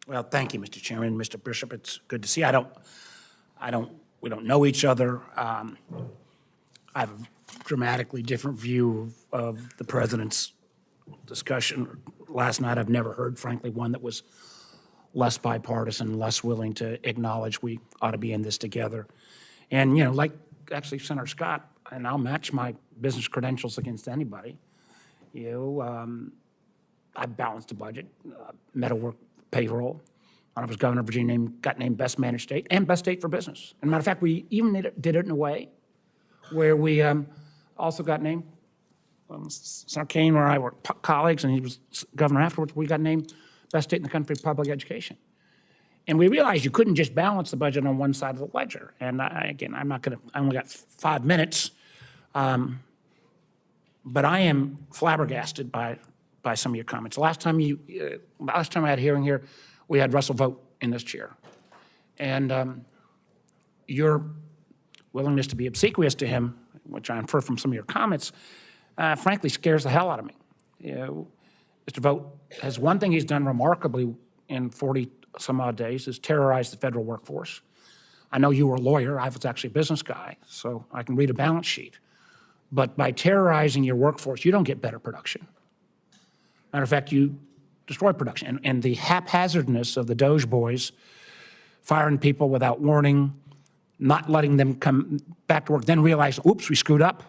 Well, thank you, Mr. Chairman, Mr. Bishop. It's good to see you. We don't know each other. I have a dramatically different view of the president's discussion last night. I've never heard, frankly, one that was less bipartisan, less willing to acknowledge we ought to be in this together. And, like actually Senator Scott, and I'll match my business credentials against anybody. I balanced a budget, met a work payroll. When I was governor of Virginia, got named best managed state and best state for business. And matter of fact, we even did it in a way where we also got named. Senator Kane, where I were colleagues, and he was governor afterwards. We got named best state in the country for public education. And we realized you couldn't just balance the budget on one side of the ledger. And again, I only got 5 minutes, but I am flabbergasted by some of your comments. Last time I had a hearing here, we had Russell Vogt in this chair. And your willingness to be obsequious to him, which I infer from some of your comments, frankly scares the hell out of me. Mr. Vogt has one thing he's done remarkably in 40 some odd days is terrorize the federal workforce. I know you were a lawyer, I was actually a business guy, so I can read a balance sheet. But by terrorizing your workforce, you don't get better production. Matter of fact, you destroy production. And the haphazardness of the Doge boys firing people without warning, not letting them come back to work, then realize, oops, we screwed up,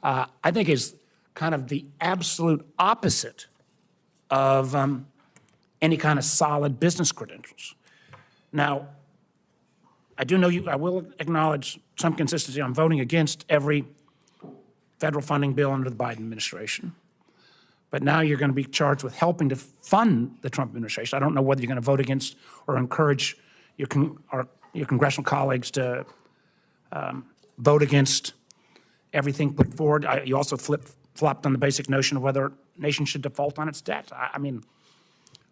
I think is kind of the absolute opposite of any kind of solid business credentials. Now, I do know I will acknowledge some consistency on voting against every federal funding bill under the Biden administration. But now you're going to be charged with helping to fund the Trump administration. I don't know whether you're going to vote against or encourage your congressional colleagues to vote against everything put forward. You also flopped on the basic notion of whether a nation should default on its debt. I mean,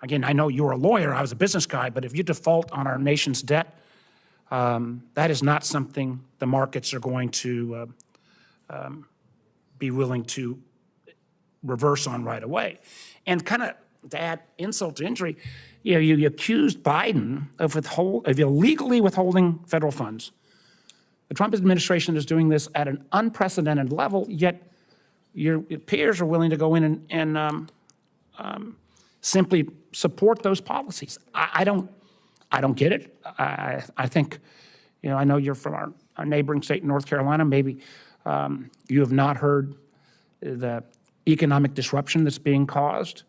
again, I know you were a lawyer, I was a business guy, but if you default on our nation's debt, that is not something the markets are going to be willing to reverse on right away. And kind of to add insult to injury, you accused Biden of illegally withholding federal funds. The Trump administration is doing this at an unprecedented level, yet your peers are willing to go in and simply support those policies. I don't get it. I think, I know you're from our neighboring state, North Carolina. Maybe you have not heard the economic disruption that's being caused.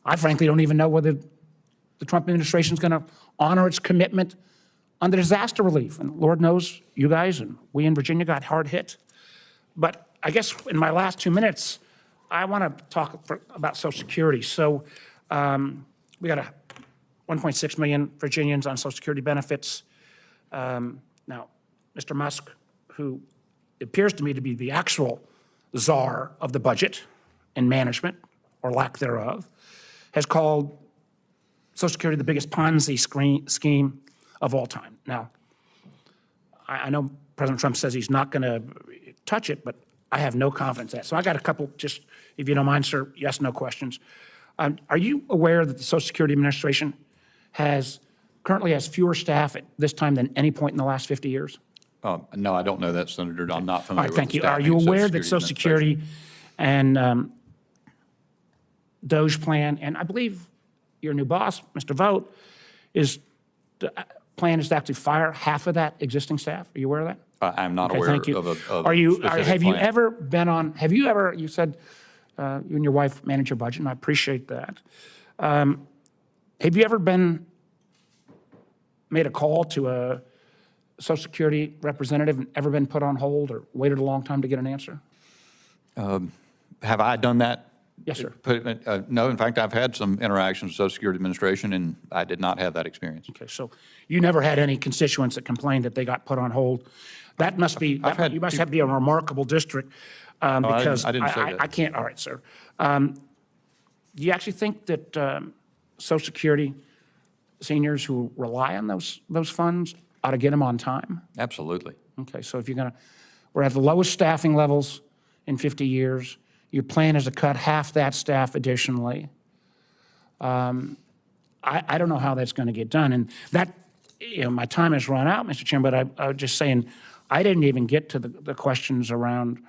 I frankly don't even know whether the Trump administration is going to honor its commitment on the disaster relief. And Lord knows you guys and we in Virginia got hard hit. But I guess in my last 2 minutes, I want to talk about Social Security. So we got 1.6 million Virginians on Social Security benefits. Now, Mr. Musk, who appears to me to be the actual czar of the budget and management, or lack thereof, has called Social Security the biggest Ponzi scheme of all time. Now, I know President Trump says he's not going to touch it, but I have no confidence in that. So I got a couple, just if you don't mind, sir, yes, no questions. Are you aware that the Social Security Administration currently has fewer staff at this time than any point in the last 50 years? No, I don't know that, Senator. I'm not familiar with thank the you. Are you aware that Social Security and Doge plan, and I believe your new boss, Mr. Vogt, the plan is to actually fire half of that existing staff? Are you aware of that? I'm not aware thank you. of a Have you plan. ever been on, you said you and your wife manage your budget, and I appreciate that. Have you ever made a call to a Social Security representative and ever been put on hold or waited a long time to get an answer? Have I done that? Yes, sir. No, in fact, I've had some interactions with Social Security Administration, and I did not have that experience. Okay, so you never had any constituents that complained that they got put on hold. That must be, you must have to be a remarkable district because I didn't say that. I can't, all right, sir. Do you actually think that Social Security seniors who rely on those funds ought to get them on time? Absolutely. Okay, so if we're at the lowest staffing levels in 50 years. Your plan is to cut half that staff additionally. I don't know how that's going to get done. And that, my time has run out, Mr. Chairman, but I was just saying, I didn't even get to the questions around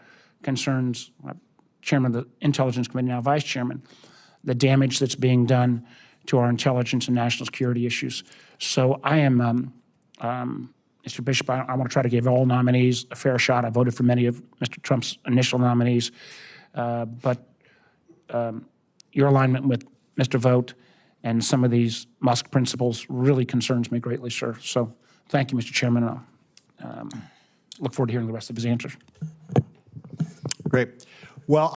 concerns, Chairman of the Intelligence Committee, now Vice Chairman, the damage that's being done to our intelligence and national security issues. So I am, Mr. Bishop, I want to try to give all nominees a fair shot. I voted for many of Mr. Trump's initial nominees, but your alignment with Mr. Vogt and some of these Musk principles really concerns me greatly, sir. So thank you, Mr. Chairman. I'll look forward to hearing the rest of his answers. Great. Well,